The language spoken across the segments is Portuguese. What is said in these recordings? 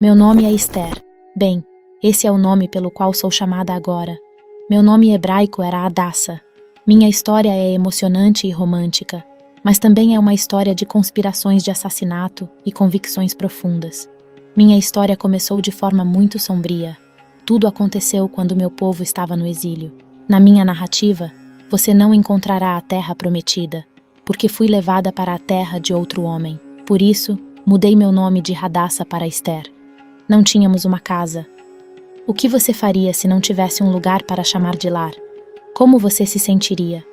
Meu nome é Esther. Bem, esse é o nome pelo qual sou chamada agora. Meu nome hebraico era Hadassa. Minha história é emocionante e romântica, mas também é uma história de conspirações de assassinato e convicções profundas. Minha história começou de forma muito sombria. Tudo aconteceu quando meu povo estava no exílio. Na minha narrativa, você não encontrará a terra prometida, porque fui levada para a terra de outro homem. Por isso, mudei meu nome de Hadassa para Esther. Não tínhamos uma casa. O que você faria se não tivesse um lugar para chamar de lar? Como você se sentiria?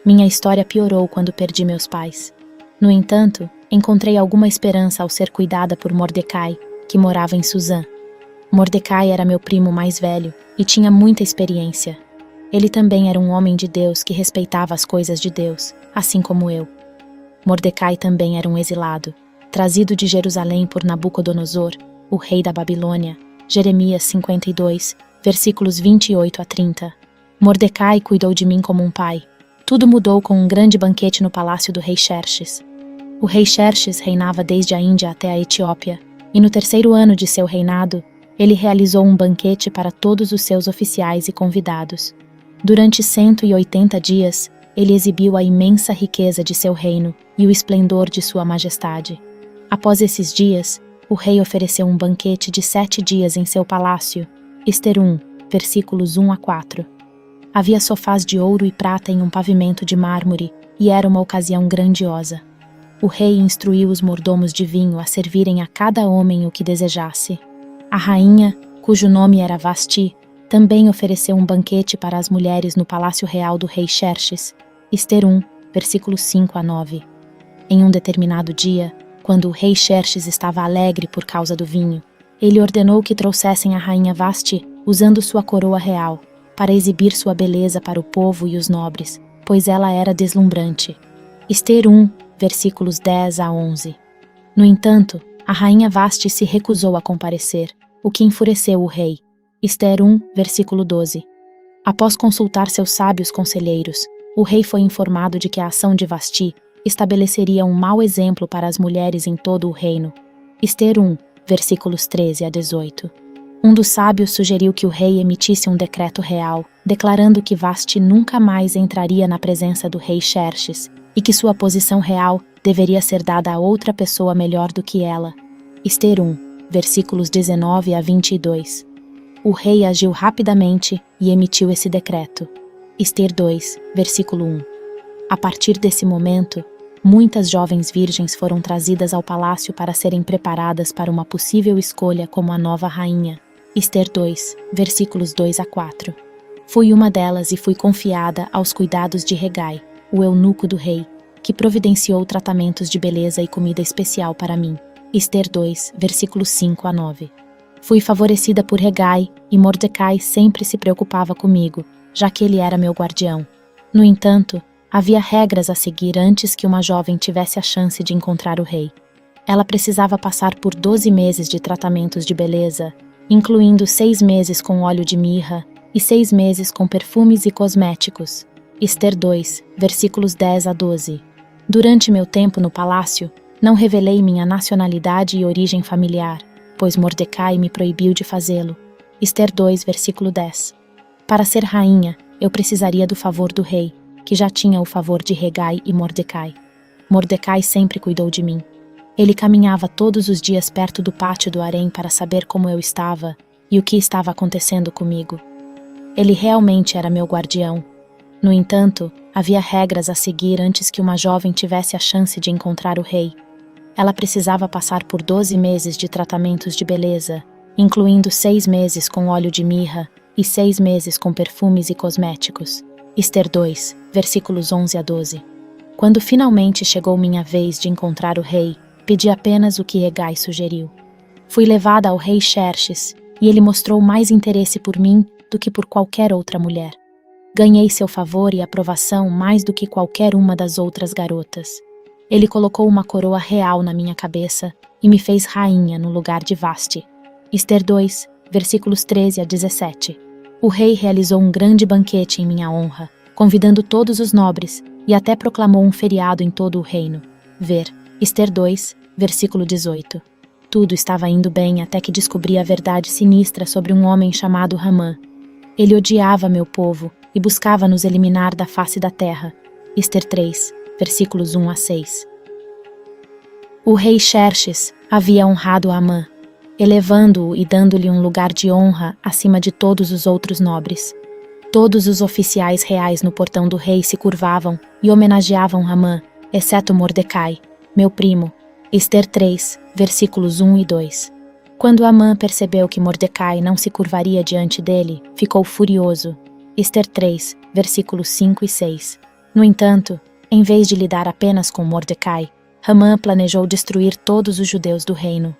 Minha história piorou quando perdi meus pais. No entanto, encontrei alguma esperança ao ser cuidada por Mordecai, que morava em Suzã. Mordecai era meu primo mais velho e tinha muita experiência. Ele também era um homem de Deus que respeitava as coisas de Deus, assim como eu. Mordecai também era um exilado, trazido de Jerusalém por Nabucodonosor, o rei da Babilônia. Jeremias 52, versículos 28 a 30. Mordecai cuidou de mim como um pai. Tudo mudou com um grande banquete no palácio do rei Xerxes. O rei Xerxes reinava desde a Índia até a Etiópia, e no terceiro ano de seu reinado, ele realizou um banquete para todos os seus oficiais e convidados. Durante 180 dias, ele exibiu a imensa riqueza de seu reino e o esplendor de sua majestade. Após esses dias, o rei ofereceu um banquete de 7 dias em seu palácio. Ester 1, versículos 1 a 4. Havia sofás de ouro e prata em um pavimento de mármore, e era uma ocasião grandiosa. O rei instruiu os mordomos de vinho a servirem a cada homem o que desejasse. A rainha, cujo nome era Vasti, também ofereceu um banquete para as mulheres no palácio real do rei Xerxes. Ester 1, versículos 5 a 9. Em um determinado dia, quando o rei Xerxes estava alegre por causa do vinho, ele ordenou que trouxessem a rainha Vasti usando sua coroa real, para exibir sua beleza para o povo e os nobres, pois ela era deslumbrante. Ester 1, versículos 10 a 11. No entanto, a rainha Vasti se recusou a comparecer, o que enfureceu o rei. Ester 1, versículo 12. Após consultar seus sábios conselheiros, o rei foi informado de que a ação de Vasti estabeleceria um mau exemplo para as mulheres em todo o reino. Ester 1, versículos 13 a 18. Um dos sábios sugeriu que o rei emitisse um decreto real, declarando que Vasti nunca mais entraria na presença do rei Xerxes e que sua posição real deveria ser dada a outra pessoa melhor do que ela. Ester 1, versículos 19 a 22. O rei agiu rapidamente e emitiu esse decreto. Ester 2, versículo 1. A partir desse momento, muitas jovens virgens foram trazidas ao palácio para serem preparadas para uma possível escolha como a nova rainha. Ester 2, versículos 2 a 4. Fui uma delas e fui confiada aos cuidados de Hegai, o eunuco do rei, que providenciou tratamentos de beleza e comida especial para mim. Ester 2, versículos 5 a 9. Fui favorecida por Hegai e Mordecai sempre se preocupava comigo, já que ele era meu guardião. No entanto, havia regras a seguir antes que uma jovem tivesse a chance de encontrar o rei. Ela precisava passar por 12 meses de tratamentos de beleza, incluindo 6 meses com óleo de mirra e 6 meses com perfumes e cosméticos. Ester 2, versículos 10 a 12. Durante meu tempo no palácio, não revelei minha nacionalidade e origem familiar, pois Mordecai me proibiu de fazê-lo. Ester 2, versículo 10. Para ser rainha, eu precisaria do favor do rei, que já tinha o favor de Hegai e Mordecai. Mordecai sempre cuidou de mim. Ele caminhava todos os dias perto do pátio do harém para saber como eu estava e o que estava acontecendo comigo. Ele realmente era meu guardião. No entanto, havia regras a seguir antes que uma jovem tivesse a chance de encontrar o rei. Ela precisava passar por 12 meses de tratamentos de beleza, incluindo 6 meses com óleo de mirra e 6 meses com perfumes e cosméticos. Ester 2, versículos 11 a 12. Quando finalmente chegou minha vez de encontrar o rei, pedi apenas o que Hegai sugeriu. Fui levada ao rei Xerxes, e ele mostrou mais interesse por mim do que por qualquer outra mulher. Ganhei seu favor e aprovação mais do que qualquer uma das outras garotas. Ele colocou uma coroa real na minha cabeça e me fez rainha no lugar de Vasti. Ester 2, versículos 13 a 17. O rei realizou um grande banquete em minha honra, convidando todos os nobres, e até proclamou um feriado em todo o reino. Ver Ester 2, versículo 18. Tudo estava indo bem até que descobri a verdade sinistra sobre um homem chamado Hamã. Ele odiava meu povo e buscava nos eliminar da face da terra. Ester 3, versículos 1 a 6. O rei Xerxes havia honrado Hamã, elevando-o e dando-lhe um lugar de honra acima de todos os outros nobres. Todos os oficiais reais no portão do rei se curvavam e homenageavam Hamã, exceto Mordecai, meu primo. Ester 3, versículos 1 e 2. Quando Hamã percebeu que Mordecai não se curvaria diante dele, ficou furioso. Ester 3, versículos 5 e 6. No entanto, em vez de lidar apenas com Mordecai, Hamã planejou destruir todos os judeus do reino.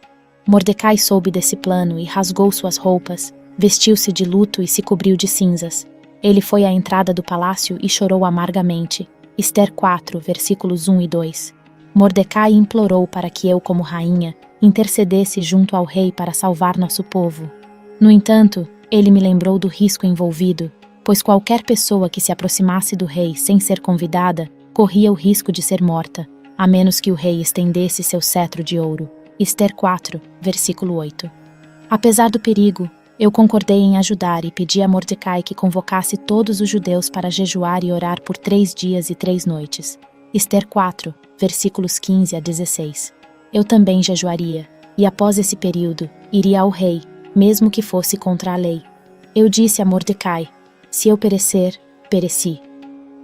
Mordecai soube desse plano e rasgou suas roupas, vestiu-se de luto e se cobriu de cinzas. Ele foi à entrada do palácio e chorou amargamente. Ester 4, versículos 1 e 2. Mordecai implorou para que eu, como rainha, intercedesse junto ao rei para salvar nosso povo. No entanto, ele me lembrou do risco envolvido, pois qualquer pessoa que se aproximasse do rei sem ser convidada corria o risco de ser morta, a menos que o rei estendesse seu cetro de ouro. Ester 4, versículo 8. Apesar do perigo, eu concordei em ajudar e pedi a Mordecai que convocasse todos os judeus para jejuar e orar por 3 dias e 3 noites. Ester 4, versículos 15 a 16. Eu também jejuaria, e após esse período, iria ao rei, mesmo que fosse contra a lei. Eu disse a Mordecai: se eu perecer, pereci.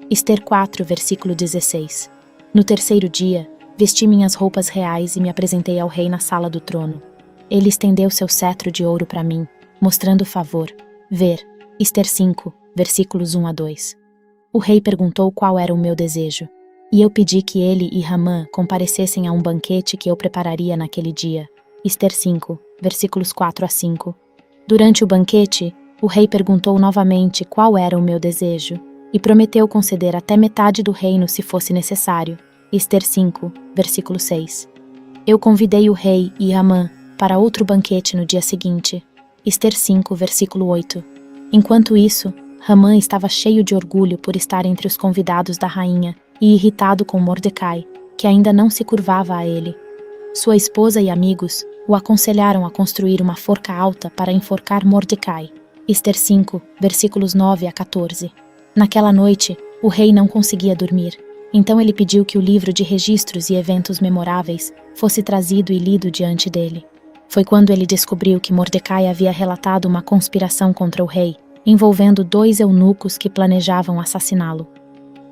Ester 4, versículo 16. No 3º dia, vesti minhas roupas reais e me apresentei ao rei na sala do trono. Ele estendeu seu cetro de ouro para mim, mostrando favor. Ver, Ester 5, versículos 1 a 2. O rei perguntou qual era o meu desejo, e eu pedi que ele e Hamã comparecessem a um banquete que eu prepararia naquele dia. Ester 5, versículos 4 a 5. Durante o banquete, o rei perguntou novamente qual era o meu desejo, e prometeu conceder até metade do reino se fosse necessário. Ester 5, versículo 6. Eu convidei o rei e Hamã para outro banquete no dia seguinte. Ester 5, versículo 8. Enquanto isso, Hamã estava cheio de orgulho por estar entre os convidados da rainha e irritado com Mordecai, que ainda não se curvava a ele. Sua esposa e amigos o aconselharam a construir uma forca alta para enforcar Mordecai. Ester 5, versículos 9 a 14. Naquela noite, o rei não conseguia dormir. Então ele pediu que o livro de registros e eventos memoráveis fosse trazido e lido diante dele. Foi quando ele descobriu que Mordecai havia relatado uma conspiração contra o rei, envolvendo 2 eunucos que planejavam assassiná-lo.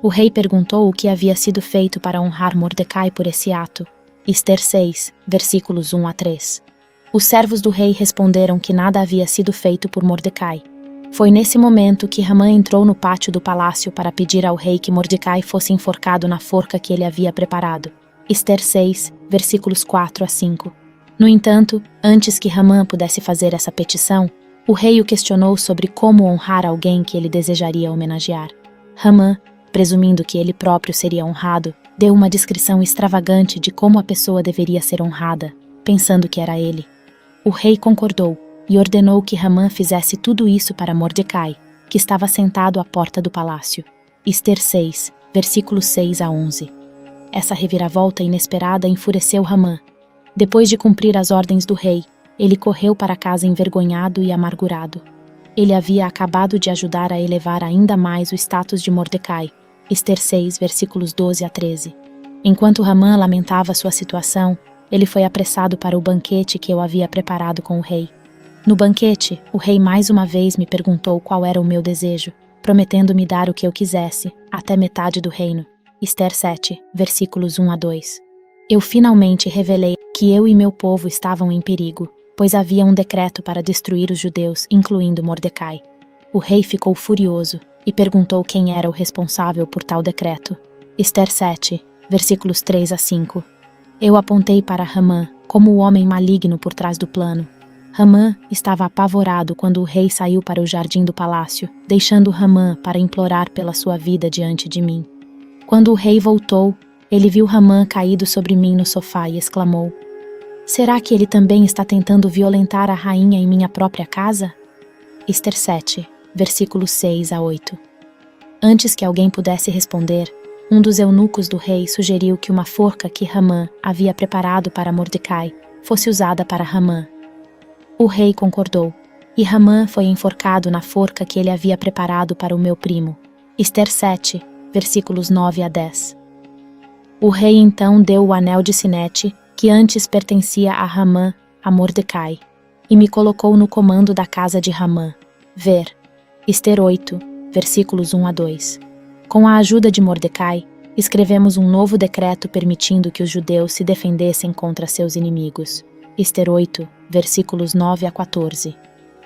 O rei perguntou o que havia sido feito para honrar Mordecai por esse ato. Ester 6, versículos 1 a 3. Os servos do rei responderam que nada havia sido feito por Mordecai. Foi nesse momento que Hamã entrou no pátio do palácio para pedir ao rei que Mordecai fosse enforcado na forca que ele havia preparado. Ester 6, versículos 4 a 5. No entanto, antes que Hamã pudesse fazer essa petição, o rei o questionou sobre como honrar alguém que ele desejaria homenagear. Hamã, presumindo que ele próprio seria honrado, deu uma descrição extravagante de como a pessoa deveria ser honrada, pensando que era ele. O rei concordou e ordenou que Hamã fizesse tudo isso para Mordecai, que estava sentado à porta do palácio. Ester 6, versículos 6 a 11. Essa reviravolta inesperada enfureceu Hamã. Depois de cumprir as ordens do rei, ele correu para casa envergonhado e amargurado. Ele havia acabado de ajudar a elevar ainda mais o status de Mordecai. Ester 6, versículos 12 a 13. Enquanto Hamã lamentava sua situação, ele foi apressado para o banquete que eu havia preparado com o rei. No banquete, o rei mais uma vez me perguntou qual era o meu desejo, prometendo me dar o que eu quisesse, até metade do reino. Ester 7, versículos 1 a 2. Eu finalmente revelei que eu e meu povo estavam em perigo, pois havia um decreto para destruir os judeus, incluindo Mordecai. O rei ficou furioso e perguntou quem era o responsável por tal decreto. Ester 7, versículos 3 a 5. Eu apontei para Hamã como o homem maligno por trás do plano. Hamã estava apavorado quando o rei saiu para o jardim do palácio, deixando Hamã para implorar pela sua vida diante de mim. Quando o rei voltou, ele viu Hamã caído sobre mim no sofá e exclamou: será que ele também está tentando violentar a rainha em minha própria casa? Ester 7, versículos 6 a 8. Antes que alguém pudesse responder, um dos eunucos do rei sugeriu que uma forca que Hamã havia preparado para Mordecai fosse usada para Hamã. O rei concordou, e Hamã foi enforcado na forca que ele havia preparado para o meu primo. Ester 7, versículos 9 a 10. O rei então deu o anel de sinete, que antes pertencia a Hamã, a Mordecai, e me colocou no comando da casa de Hamã. Ver. Ester 8, versículos 1 a 2. Com a ajuda de Mordecai, escrevemos um novo decreto permitindo que os judeus se defendessem contra seus inimigos. Ester 8, versículos 9 a 14.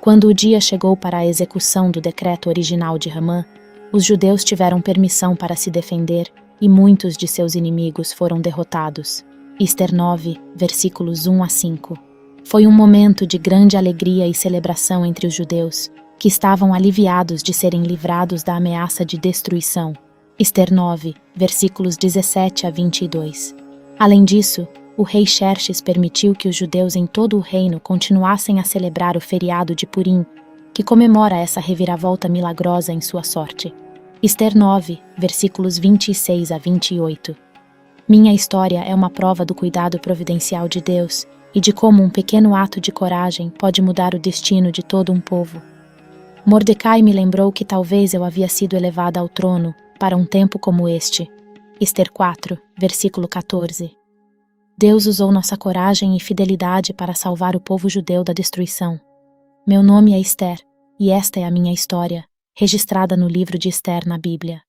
Quando o dia chegou para a execução do decreto original de Hamã, os judeus tiveram permissão para se defender e muitos de seus inimigos foram derrotados. Ester 9, versículos 1 a 5. Foi um momento de grande alegria e celebração entre os judeus, que estavam aliviados de serem livrados da ameaça de destruição. Ester 9, versículos 17 a 22. Além disso, o rei Xerxes permitiu que os judeus em todo o reino continuassem a celebrar o feriado de Purim, que comemora essa reviravolta milagrosa em sua sorte. Ester 9, versículos 26 a 28. Minha história é uma prova do cuidado providencial de Deus e de como um pequeno ato de coragem pode mudar o destino de todo um povo. Mordecai me lembrou que talvez eu havia sido elevada ao trono para um tempo como este. Ester 4, versículo 14. Deus usou nossa coragem e fidelidade para salvar o povo judeu da destruição. Meu nome é Ester, e esta é a minha história, registrada no livro de Ester na Bíblia.